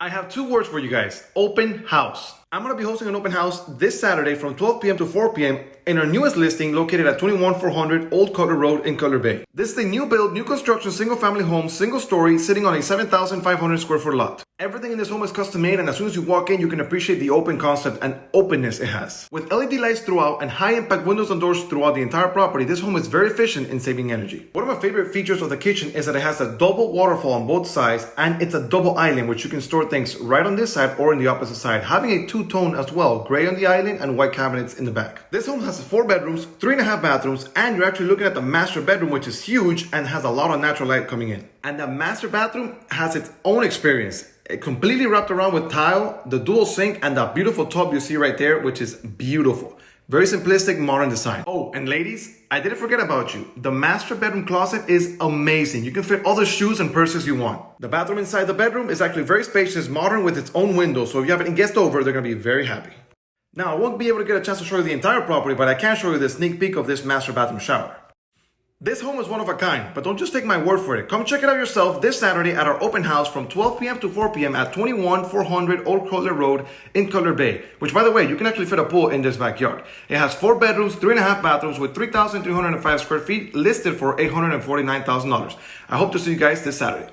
I have two words for you guys: open house. I'm going to be hosting an open house this Saturday from 12 p.m. to 4 p.m. in our newest listing located at 21400 Old Cutler Road in Cutler Bay. This is a new build, new construction, single family home, single story, sitting on a 7,500 square foot lot. Everything in this home is custom made, and as soon as you walk in, you can appreciate the open concept and openness it has. With LED lights throughout and high impact windows and doors throughout the entire property, this home is very efficient in saving energy. One of my favorite features of the kitchen is that it has a double waterfall on both sides, and it's a double island, which you can store things right on this side or in the opposite side, having a two-tone as well, gray on the island and white cabinets in the back. This home has 4 bedrooms, 3.5 bathrooms, and you're actually looking at the master bedroom, which is huge and has a lot of natural light coming in. And the master bathroom has its own experience. It completely wrapped around with tile, the dual sink, and that beautiful tub you see right there, which is beautiful. Very simplistic, modern design. Oh, and ladies, I didn't forget about you. The master bedroom closet is amazing. You can fit all the shoes and purses you want. The bathroom inside the bedroom is actually very spacious, modern, with its own window. So if you have any guests over, they're gonna be very happy. Now, I won't be able to get a chance to show you the entire property, but I can show you the sneak peek of this master bathroom shower. This home is one of a kind, but don't just take my word for it. Come check it out yourself this Saturday at our open house from 12 p.m. to 4 p.m. at 21400 Old Cutler Road in Cutler Bay, which, by the way, you can actually fit a pool in this backyard. It has 4 bedrooms, 3.5 bathrooms with 3,305 square feet, listed for $849,000. I hope to see you guys this Saturday.